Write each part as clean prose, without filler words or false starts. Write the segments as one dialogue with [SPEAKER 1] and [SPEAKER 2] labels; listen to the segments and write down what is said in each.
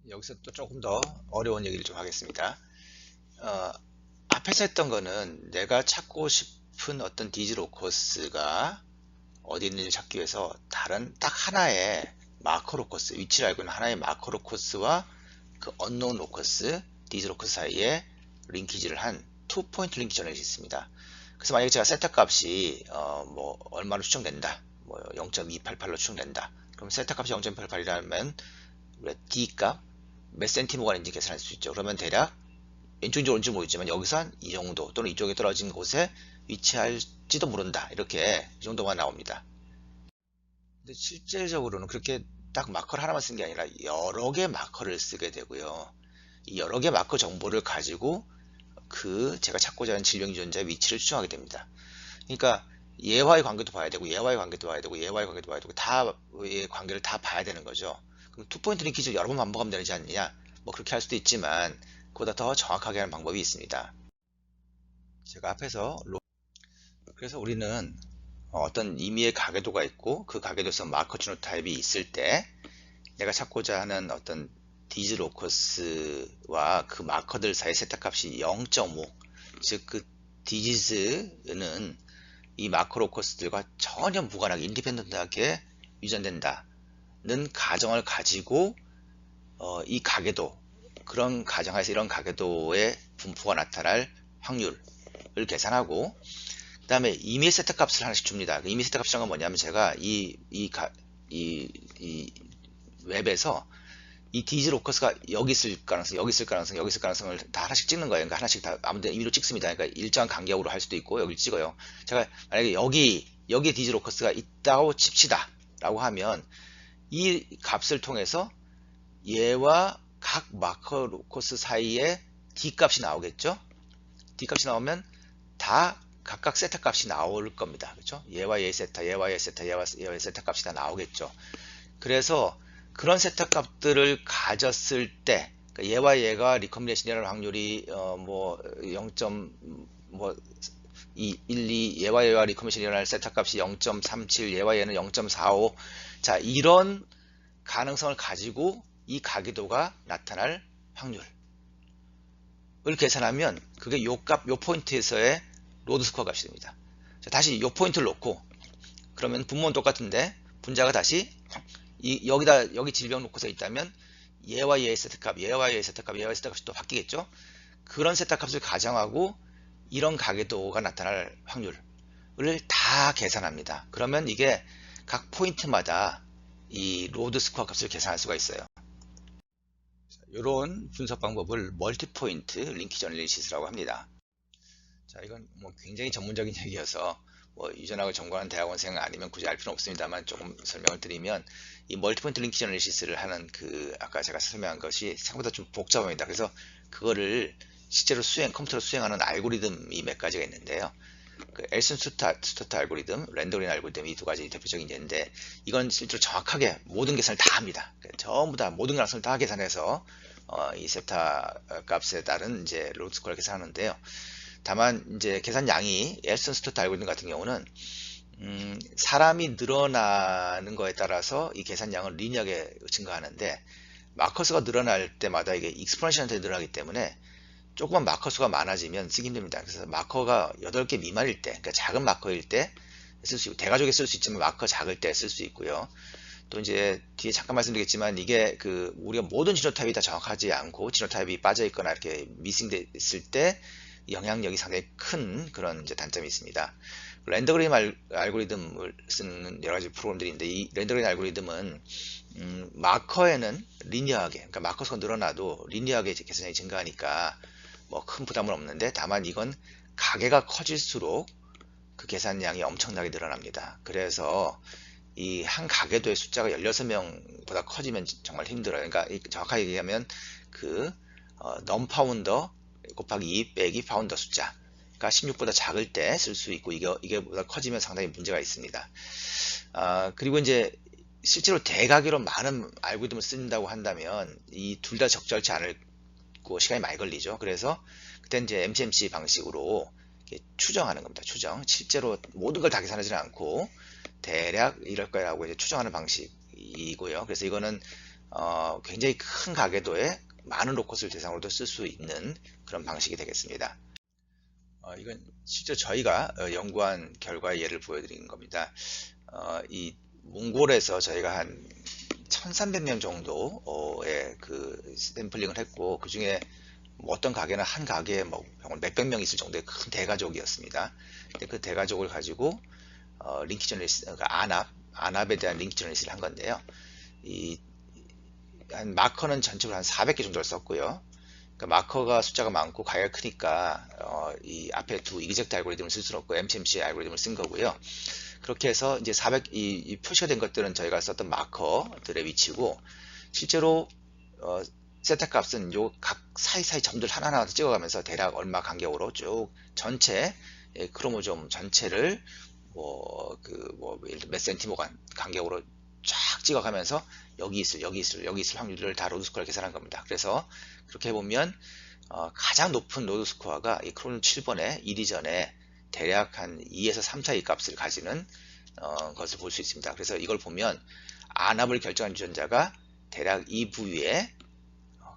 [SPEAKER 1] 여기서 또 조금 더 어려운 얘기를 좀 하겠습니다. 어, 앞에서 했던 거는 내가 찾고 싶은 어떤 디지로커스가 어디 있는지 찾기 위해서 다른 딱 하나의 마커 로커스, 위치를 알고 있는 하나의 마커 로커스와 그 언노운 로커스, 디지로커스 사이에 링키지를 한 투 포인트 링키지 전략이 있습니다. 그래서 만약에 제가 세타 값이 뭐 얼마로 추정된다, 뭐 0.288로 추정된다. 그럼 세타 값이 0.88이라면 D 값 몇 센티모가인지 계산할 수 있죠. 그러면 대략 왼쪽인지 오른쪽인지 모르지만 여기서 한 이 정도 또는 이쪽에 떨어진 곳에 위치할지도 모른다. 이렇게 이 정도만 나옵니다. 근데 실제적으로는 그렇게 딱 마커를 하나만 쓰는 게 아니라 여러 개 마커를 쓰게 되고요. 이 여러 개 마커 정보를 가지고 그 제가 찾고자 하는 질병 유전자의 위치를 추정하게 됩니다. 그러니까 얘와의 관계도 봐야 되고 얘와의 관계도 봐야 되고 얘와의 관계도 봐야 되고 다의 관계를 다 봐야 되는 거죠. 그럼 투포인트 링키지 여러 번 반복하면 되지 않느냐? 뭐 그렇게 할 수도 있지만 그보다 더 정확하게 하는 방법이 있습니다. 제가 앞에서 그래서 우리는 어떤 임의의 가계도가 있고 그 가계도에서 마커 지노타입이 있을 때 내가 찾고자 하는 어떤 디지로커스와 그 마커들 사이 세타값이 0.5, 즉 그 디지즈는 이 마커 로커스들과 전혀 무관하게 인디펜던트하게 유전된다는 가정을 가지고 이 가계도, 그런 가정하에서 이런 가계도의 분포가 나타날 확률을 계산하고, 그 다음에 임의 세타 값을 하나씩 줍니다. 임의 세타 값이란 건 뭐냐면 제가 이 웹에서 이 디지 로커스가 여기 있을 가능성, 여기 있을 가능성, 여기 있을 가능성을 다 하나씩 찍는 거예요. 그러니까 하나씩 다 아무데나 임의로 찍습니다. 그러니까 일정한 간격으로 할 수도 있고 여기 찍어요. 제가 만약에 여기에 디지 로커스가 있다고 칩시다 라고 하면 이 값을 통해서 얘와 각 마커 로커스 사이에 D 값이 나오겠죠. D 값이 나오면 다 각각 세타 값이 나올 겁니다. 그렇죠? 얘와 얘 세타, 얘와 얘 세타, 얘와 얘 세타 값이 다 나오겠죠. 그래서 그런 세타 값들을 가졌을 때 그러니까 얘와 얘가 리컴비네이션 일어날 확률이 뭐 0. 뭐 2, 얘와 얘와 리컴비네이션 일어날 세타 값이 0.37, 얘와 얘는 0.45. 자, 이런 가능성을 가지고 이 가계도가 나타날 확률을 계산하면 그게 요 포인트에서의 로드 스코어 값이 됩니다. 자, 다시 요 포인트를 놓고 그러면 분모는 똑같은데 분자가 다시 여기 질병 놓고서 있다면 얘와 얘의 세트값, 얘와 얘의 세트값, 얘와 얘의 세트값이 또 바뀌겠죠. 그런 세트값을 가정하고 이런 가계도가 나타날 확률을 다 계산합니다. 그러면 이게 각 포인트마다 이 로드 스코어 값을 계산할 수가 있어요. 이런 분석 방법을 멀티 포인트 링키지 어널리시스라고 합니다. 자, 이건 뭐 굉장히 전문적인 얘기여서 뭐 유전학을 전공하는 대학원생 아니면 굳이 알 필요는 없습니다만 조금 설명을 드리면 이 멀티포인트 링키지 어널리시스를 하는 그 아까 제가 설명한 것이 생각보다 좀 복잡합니다. 그래서 그거를 실제로 컴퓨터로 수행하는 알고리즘이 몇 가지가 있는데요. 그 엘슨 스투어트 알고리즘, 랜더그린 알고리즘 이 두 가지 대표적인 예인데 이건 실제로 정확하게 모든 계산을 다 합니다. 전부 다 모든 가능성을 다 계산해서 이 세타 값에 따른 이제 로드 스코어를 계산하는데요. 다만 이제 계산량이 엘슨 스투어트 알고리즘 같은 경우는 사람이 늘어나는 거에 따라서 이 계산량은 리니어하게 증가하는데 마커스가 늘어날 때마다 이게 익스포넨셜한테 늘어나기 때문에 조금만 마커 수가 많아지면 쓰기 힘듭니다. 그래서 마커가 8개 미만일 때, 그러니까 작은 마커일 때 쓸 수 있고, 대가족에 쓸 수 있지만 마커 작을 때 쓸 수 있고요. 또 이제 뒤에 잠깐 말씀드리겠지만 이게 우리가 모든 지노타입이 다 정확하지 않고 지노타입이 빠져 있거나 이렇게 미싱돼 있을 때 영향력이 상당히 큰 그런 이제 단점이 있습니다. 랜더그램 알고리즘을 쓰는 여러 가지 프로그램들이 있는데 이 랜더그램 알고리즘은 마커에는 리니어하게, 그러니까 마커 수가 늘어나도 리니어하게 계산량이 증가하니까 뭐 큰 부담은 없는데 다만 이건 가계가 커질수록 그 계산량이 엄청나게 늘어납니다. 그래서 이 한 가계도의 숫자가 16명보다 커지면 정말 힘들어요. 그러니까 정확하게 얘기하면 넘파운더 곱하기 2 빼기 파운더 숫자가 16보다 작을 때 쓸 수 있고 이게 보다 커지면 상당히 문제가 있습니다. 그리고 이제 실제로 대가계로 많은 알고리즘을 쓴다고 한다면 이 둘 다 적절치 않고 시간이 많이 걸리죠. 그래서 그때 이제 MCMC 방식으로 추정하는 겁니다. 추정. 실제로 모든 걸 다 계산하지는 않고 대략 이럴 거라고 이제 추정하는 방식이고요. 그래서 이거는 굉장히 큰 가계도에 많은 로컷을 대상으로도 쓸 수 있는 그런 방식이 되겠습니다. 이건 실제 저희가 연구한 결과의 예를 보여드린 겁니다. 이 몽골에서 저희가 한 1300명 정도의 그 샘플링을 했고, 그 중에 어떤 가게는 한 가게에 뭐 몇백 명 있을 정도의 큰 대가족이었습니다. 근데 그 대가족을 가지고 링키 저널리스, 그러니까 안압에 대한 링키 저널리스를 한 건데요. 한 마커는 전체적으로 한 400개 정도를 썼고요. 그러니까 마커가 숫자가 많고 가게가 크니까 이 앞에 두 이그젝트 알고리즘을 쓸 수는 없고 MCMC 알고리즘을 쓴 거고요. 그렇게 해서 이제 이 표시가 된 것들은 저희가 썼던 마커들의 위치고, 실제로 세타 값은 요 각 사이사이 점들 하나하나 찍어가면서 대략 얼마 간격으로 쭉 전체 크로모좀 전체를 예를 들어 몇 센티미터 간격으로 쫙 찍어가면서 여기 있을 확률을 다 로드 스코어를 계산한 겁니다. 그래서 그렇게 해보면 가장 높은 로드 스코어가 이 크로모 7번의 이리전에 대략 한 2에서 3 차이 값을 가지는 것을 볼 수 있습니다. 그래서 이걸 보면 안압을 결정한 유전자가 대략 이 부위에,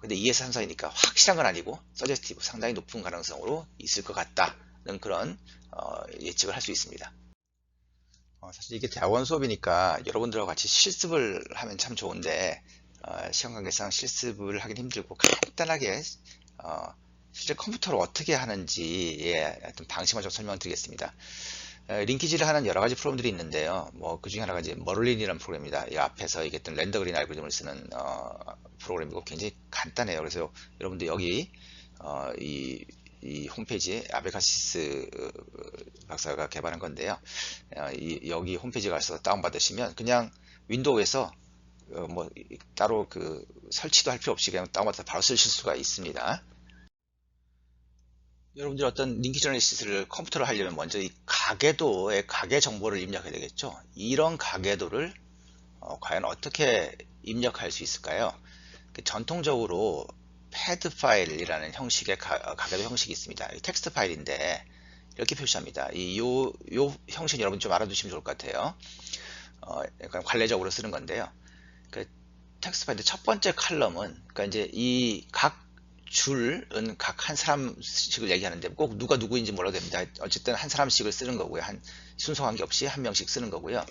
[SPEAKER 1] 근데 2에서 3 사이니까 확실한 건 아니고 서제스티브, 상당히 높은 가능성으로 있을 것 같다는 그런 예측을 할 수 있습니다. 사실 이게 대학원 수업이니까 여러분들하고 같이 실습을 하면 참 좋은데 시간 관계상 실습을 하긴 힘들고, 간단하게 실제 컴퓨터로 어떻게 하는지의 어떤 방식만 좀 설명드리겠습니다. 링키지를 하는 여러 가지 프로그램들이 있는데요. 그 중에 하나가 이제 머를린이라는 프로그램입니다. 이 앞에서 얘기했던 랜더그린 알고리즘을 쓰는 프로그램이고 굉장히 간단해요. 그래서 여러분들 여기 이 홈페이지에 아베카시스 박사가 개발한 건데요. 여기 홈페이지 가서 다운받으시면 그냥 윈도우에서 따로 설치도 할 필요 없이 그냥 다운받아서 바로 쓰실 수가 있습니다. 여러분들이 어떤 링키 저널리시스를 컴퓨터로 하려면 먼저 이 가계도의 가계 정보를 입력해야 되겠죠. 이런 가계도를 과연 어떻게 입력할 수 있을까요? 전통적으로 패드 파일이라는 형식의 가계도 형식이 있습니다. 텍스트 파일인데 이렇게 표시합니다. 요 형식 여러분 좀 알아두시면 좋을 것 같아요. 약간 관례적으로 쓰는 건데요. 텍스트 파일의 첫 번째 칼럼은, 그러니까 이제 이 각 줄은 각 한 사람씩을 얘기하는데 꼭 누가 누구인지 몰라도 됩니다. 어쨌든 한 사람씩을 쓰는 거고요. 순서 관계없이 한 명씩 쓰는 거고요.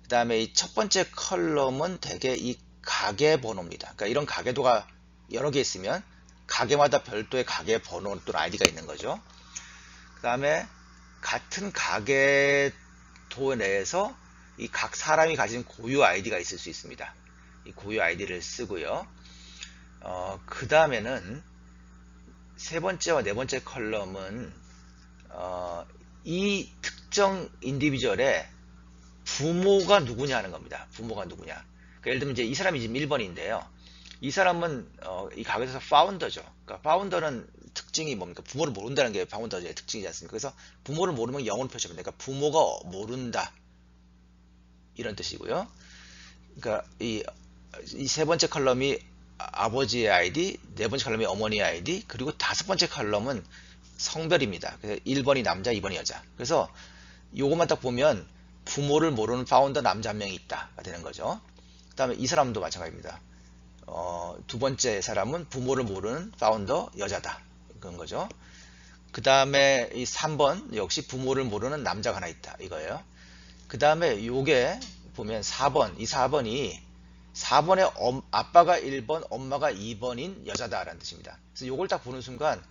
[SPEAKER 1] 그 다음에 이 첫 번째 컬럼은 대개 이 가계 번호입니다. 그러니까 이런 가계도가 여러 개 있으면 가게마다 별도의 가계 번호 또는 아이디가 있는 거죠. 그 다음에 같은 가계도 내에서 이 각 사람이 가진 고유 아이디가 있을 수 있습니다. 이 고유 아이디를 쓰고요. 그 다음에는 세 번째와 네 번째 컬럼은 이 특정 인디비주얼의 부모가 누구냐 하는 겁니다. 부모가 누구냐. 그러니까 예를 들면 이제 이 사람이 지금 1번인데요. 이 사람은 이 가게에서 파운더죠. 그러니까 파운더는 특징이 뭡니까? 부모를 모른다는 게 파운더의 특징이지 않습니까? 그래서 부모를 모르면 0으로 표시합니다. 그러니까 부모가 모른다, 이런 뜻이고요. 그러니까 이 세 번째 컬럼이 아버지의 아이디, 네 번째 컬럼이 어머니의 아이디, 그리고 다섯 번째 컬럼은 성별입니다. 그래서 1번이 남자, 2번이 여자. 그래서 요것만 딱 보면 부모를 모르는 파운더 남자 한 명이 있다가 되는 거죠. 그 다음에 이 사람도 마찬가지입니다. 두 번째 사람은 부모를 모르는 파운더 여자다, 그런 거죠. 그 다음에 이 3번 역시 부모를 모르는 남자가 하나 있다, 이거예요. 그 다음에 요게 보면 4번, 이 4번에 아빠가 1번, 엄마가 2번인 여자다라는 뜻입니다. 그래서 요걸 딱 보는 순간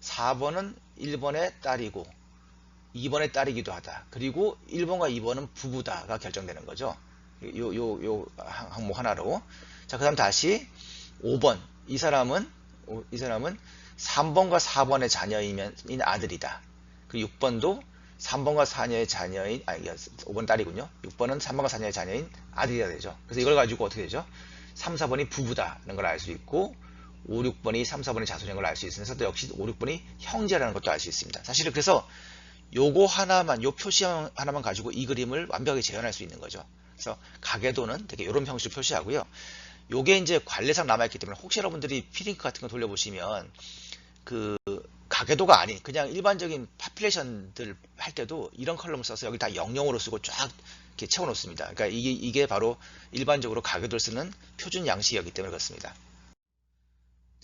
[SPEAKER 1] 4번은 1번의 딸이고 2번의 딸이기도 하다. 그리고 1번과 2번은 부부다가 결정되는 거죠. 요 항목 하나로. 자, 그 다음 다시 5번. 이 사람은 3번과 4번의 자녀인 아들이다. 그리고 6번도 3번과 4녀의 자녀인, 5번 딸이군요. 6번은 3번과 4녀의 자녀인 아들이라 되죠. 그래서 이걸 가지고 어떻게 되죠? 3, 4번이 부부다는 걸 알 수 있고, 5, 6번이 3, 4번이 자손인 걸 알 수 있으면서 또 역시 5, 6번이 형제라는 것도 알 수 있습니다. 사실은 그래서 요거 하나만, 요 표시 하나만 가지고 이 그림을 완벽하게 재현할 수 있는 거죠. 그래서 가계도는 되게 이런 형식으로 표시하고요. 요게 이제 관례상 남아있기 때문에 혹시 여러분들이 피딩크 같은 거 돌려보시면 가계도가 아닌 그냥 일반적인 파퓰레이션들 할 때도 이런 컬럼을 써서 여기 다 영영으로 쓰고 쫙 이렇게 채워 놓습니다. 그러니까 이게 바로 일반적으로 가계도를 쓰는 표준 양식이기 때문에 그렇습니다.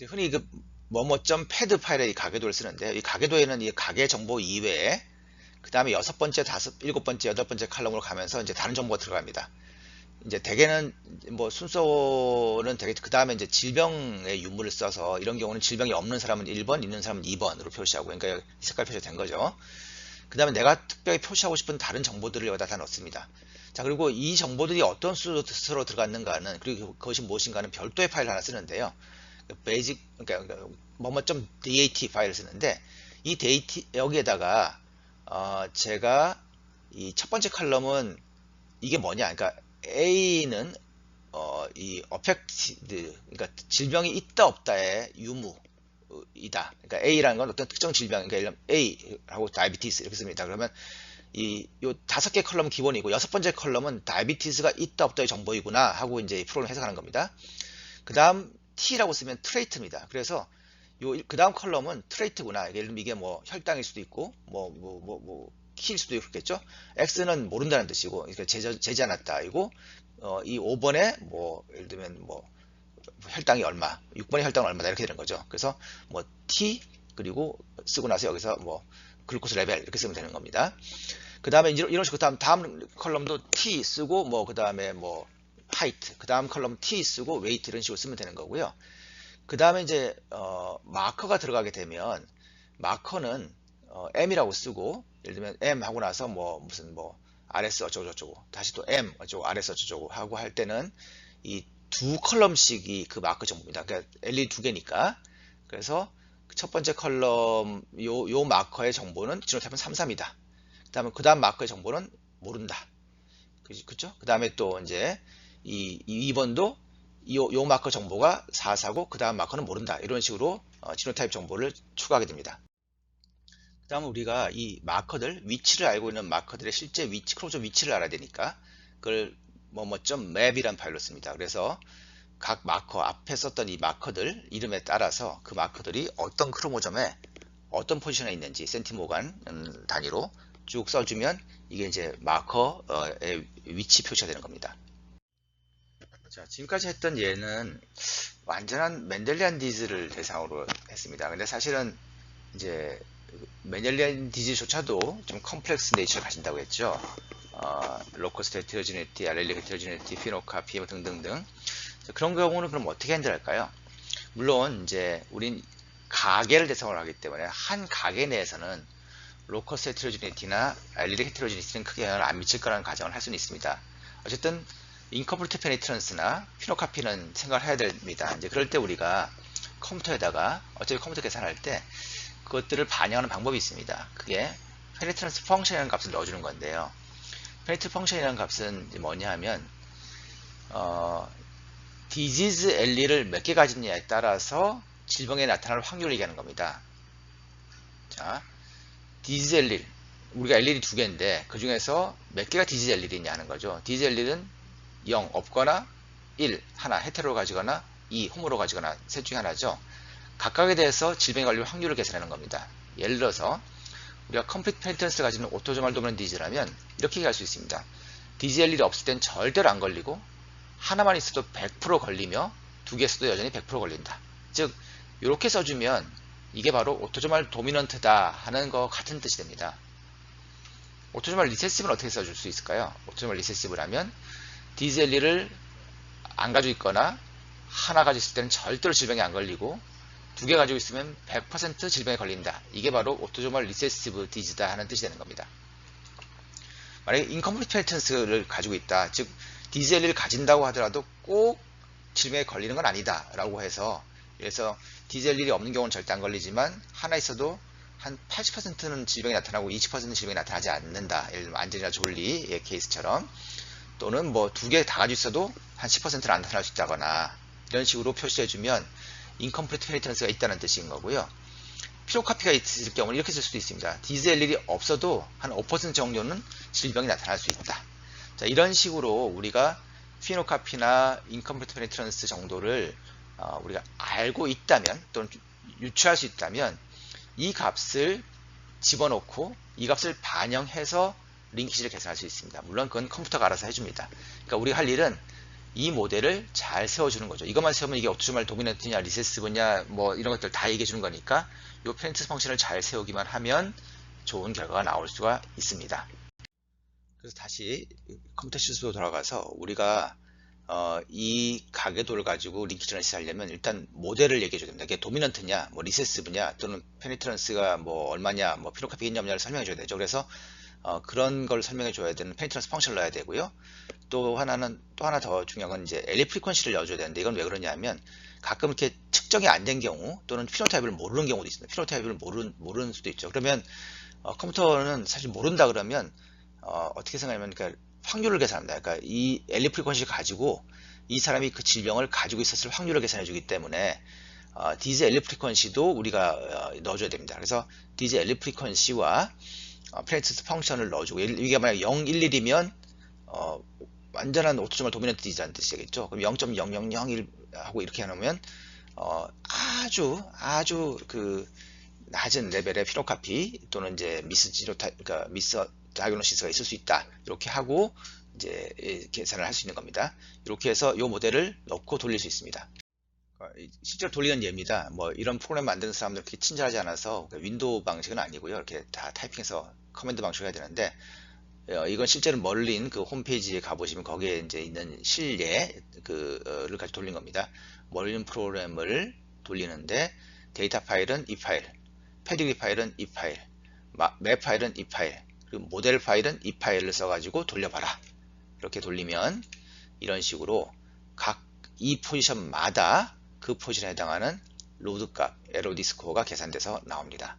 [SPEAKER 1] 흔히 그 뭐뭐.점 패드 파일에 이 가계도를 쓰는데 이 가계도에는 이 가계 정보 이외에 그 다음에 6번째, 7번째, 8번째 칼럼으로 가면서 이제 다른 정보가 들어갑니다. 이제 대개는 뭐 순서는 되게 그 다음에 이제 질병의 유무를 써서 이런 경우는 질병이 없는 사람은 1번, 있는 사람은 2번으로 표시하고 그러니까 색깔 표시가 된 거죠. 그 다음에 내가 특별히 표시하고 싶은 다른 정보들을 여기다 다 넣습니다. 자, 그리고 이 정보들이 어떤 순서로 들어갔는가는 그리고 그것이 무엇인가는 별도의 파일을 하나 쓰는데요. 베이직 그러니까 뭐뭐.점 dat 파일을 쓰는데 이 dat 여기에다가 제가 이 첫 번째 컬럼은 이게 뭐냐? 그러니까 A는 이 어펙티드 그러니까 질병이 있다 없다의 유무이다. 그러니까 A라는 건 어떤 특정 질병, 그러니까 A하고 다이비티스 이렇게 씁니다. 그러면 요 5개 컬럼은 기본이고 6번째 컬럼은 다이비티스가 있다 없다의 정보이구나 하고 이제 프로그램 해석하는 겁니다. 그 다음 T라고 쓰면 트레이트입니다. 그래서 그 다음 컬럼은 트레이트구나. 예를 들면 이게 뭐 혈당일 수도 있고 키일 수도 있겠죠. X는 모른다는 뜻이고 그러니까 재지 않았다 이고 이 5번에 뭐 예를 들면 뭐 혈당이 얼마, 6번에 혈당은 얼마다 이렇게 되는 거죠. 그래서 뭐 T 그리고 쓰고 나서 여기서 뭐 글루코스 레벨 이렇게 쓰면 되는 겁니다. 그 다음에 이런 식으로 다음 컬럼도 T 쓰고 뭐 그 다음에 뭐 하이트, 그 다음 컬럼 T 쓰고 웨이트 이런 식으로 쓰면 되는 거고요. 그 다음에 이제 마커가 들어가게 되면 마커는 M이라고 쓰고 예를 들면 M 하고 나서 뭐 무슨 뭐 RS 어쩌고저쩌고 다시 또 M 어쩌고 RS 어쩌고 하고 할 때는 이 두 컬럼씩이 그 마커 정보입니다. 그러니까 LED 두 개니까 그래서 첫 번째 컬럼 요 마커의 정보는 지노타입은 33이다. 그 다음 마커의 정보는 모른다. 그죠? 그 다음에 또 이제 이 2번도 요 마커 정보가 44고 그 다음 마커는 모른다. 이런 식으로 지노타입 정보를 추가하게 됩니다. 그 다음에 우리가 이 마커들, 위치를 알고 있는 마커들의 실제 위치, 크로모좀 위치를 알아야 되니까 그걸 뭐뭐.점 map이란 파일로 씁니다. 그래서 각 마커, 앞에 썼던 이 마커들 이름에 따라서 그 마커들이 어떤 크로모점에 어떤 포지션에 있는지 센티모간 단위로 쭉 써주면 이게 이제 마커의 위치 표시가 되는 겁니다. 자, 지금까지 했던 예는 완전한 멘델리안 디즈를 대상으로 했습니다. 근데 사실은 이제 멘델리안 디즈조차도 좀 컴플렉스 네이처를 가진다고 했죠. 로커스 헤테로지네티, 알렐릭 헤테로지네티, 피노카피 등등등. 그런 경우는 그럼 어떻게 핸들할까요? 물론 이제 우린 가계를 대상으로 하기 때문에 한 가계 내에서는 로커스 헤테로지네티나 알렐릭 헤테로지네티는 크게 영향을 안 미칠 거라는 가정을 할 수는 있습니다. 어쨌든 인컴플리트 페니트런스나 피노카피는 생각을 해야 됩니다. 이제 그럴 때 우리가 컴퓨터에다가 어차피 컴퓨터 계산할 때 그것들을 반영하는 방법이 있습니다. 그게 페니트런스 펑션이라는 값을 넣어주는 건데요. 페니트런스 펑션이라는 값은 뭐냐 하면 디지즈 엘리를 몇 개 가졌냐에 따라서 질병에 나타날 확률을 얘기하는 겁니다. 자, 디지즈 엘릴 우리가 엘릴이 두 개인데 그 중에서 몇 개가 디지즈 엘릴이 있냐 하는 거죠. 디지즈 엘릴은 0 없거나 1 하나 헤테로로 가지거나 2 호모로 가지거나 셋 중에 하나죠. 각각에 대해서 질병에 걸릴 확률을 계산하는 겁니다. 예를 들어서 우리가 컴플리트 페니트런스를 가지는 오토조말 도미넌트 디지라면 이렇게 얘기할 수 있습니다. 디지 엘릴이 없을 땐 절대로 안 걸리고 하나만 있어도 100% 걸리며 두 개 있어도 여전히 100% 걸린다. 즉 이렇게 써주면 이게 바로 오토조말 도미넌트다 하는 거 같은 뜻이 됩니다. 오토조말 리세시브는 어떻게 써줄 수 있을까요? 오토조말 리세시브라면 디지 엘릴을 안 가지고 있거나 하나 가지고 있을 때는 절대로 질병에 안 걸리고 두 개 가지고 있으면 100% 질병에 걸린다. 이게 바로 오토조말 리세시브 디지다 하는 뜻이 되는 겁니다. 만약에 인컴플리트 페니트런스를 가지고 있다. 즉 디지 엘리를 가진다고 하더라도 꼭 질병에 걸리는 건 아니다 라고 해서 그래서 디지 엘릴이 없는 경우는 절대 안 걸리지만 하나 있어도 한 80%는 질병이 나타나고 20%는 질병이 나타나지 않는다. 예를 들면 안젤리나 졸리의 케이스처럼 또는 뭐 두 개 다 가지고 있어도 한 10%는 안 나타날 수 있다거나 이런 식으로 표시해주면 인컴플리트 페니트런스가 있다는 뜻인 거고요. 피노카피가 있을 경우는 이렇게 쓸 수도 있습니다. 디지 엘릴이 없어도 한 5% 정도는 질병이 나타날 수 있다. 자, 이런 식으로 우리가 피노카피나 인컴플리트 페니트런스 정도를 우리가 알고 있다면 또는 유추할 수 있다면 이 값을 집어넣고 이 값을 반영해서 링키지를 계산할 수 있습니다. 물론 그건 컴퓨터가 알아서 해줍니다. 그러니까 우리가 할 일은 이 모델을 잘 세워주는 거죠. 이것만 세우면 이게 옵티멀 도미넌트냐 리세시브냐 뭐 이런 것들 다 얘기해 주는 거니까 이 페니트런스 펑션을 잘 세우기만 하면 좋은 결과가 나올 수가 있습니다. 그래서 다시 컴퓨터 실습으로 돌아가서 우리가 이 가계도를 가지고 링키지를 하려면 일단 모델을 얘기해 줘야 됩니다. 이게 도미넌트냐, 뭐 리세시브냐, 또는 페니트런스가 뭐 얼마냐, 뭐 피노카피 있냐 없냐를 설명해 줘야 되죠. 그래서 그런 걸 설명해 줘야 되는 페니트런스 펑션을 넣어야 되고요. 또 하나 더 중요한 건 이제 엘리 프리퀀시를 넣어줘야 되는데 이건 왜 그러냐면 가끔 이렇게 측정이 안 된 경우 또는 피노타입을 모르는 경우도 있습니다. 피노타입을 모르는 수도 있죠. 그러면 컴퓨터는 사실 모른다 그러면 어떻게 생각하면 그러니까 확률을 계산합니다. 그러니까 이 엘리 프리퀀시를 가지고 이 사람이 그 질병을 가지고 있었을 확률을 계산해 주기 때문에 디즈 엘리 프리퀀시도 우리가 넣어줘야 됩니다. 그래서 디즈 엘리 프리퀀시와 페니트런스 펑션을 넣어주고 이게 만약 0, 1, 1이면 완전한 오토조말 도미넌트 디즈라는 뜻이겠죠. 그럼 0.0001 하고 이렇게 해놓으면 아주 그 낮은 레벨의 피노카피 또는 이제 그러니까 미스 다이그노시스가 있을 수 있다. 이렇게 하고 이제 계산을 할 수 있는 겁니다. 이렇게 해서 이 모델을 넣고 돌릴 수 있습니다. 실제로 돌리는 예입니다. 뭐 이런 프로그램 만드는 사람들 그렇게 친절하지 않아서 윈도우 방식은 아니고요. 이렇게 다 타이핑해서 커맨드 방식으로 해야 되는데 이건 실제로 멀린 그 홈페이지에 가보시면 거기에 이제 있는 실례 를 가지고 돌린 겁니다. 멀린 프로그램을 돌리는데 데이터 파일은 이 파일, 패디그리 파일은 이 파일, 맵 파일은 이 파일, 그리고 모델 파일은 이 파일을 써가지고 돌려봐라. 이렇게 돌리면 이런 식으로 각 이 포지션마다 그 포지션에 해당하는 로드 값, LOD 스코어가 계산돼서 나옵니다.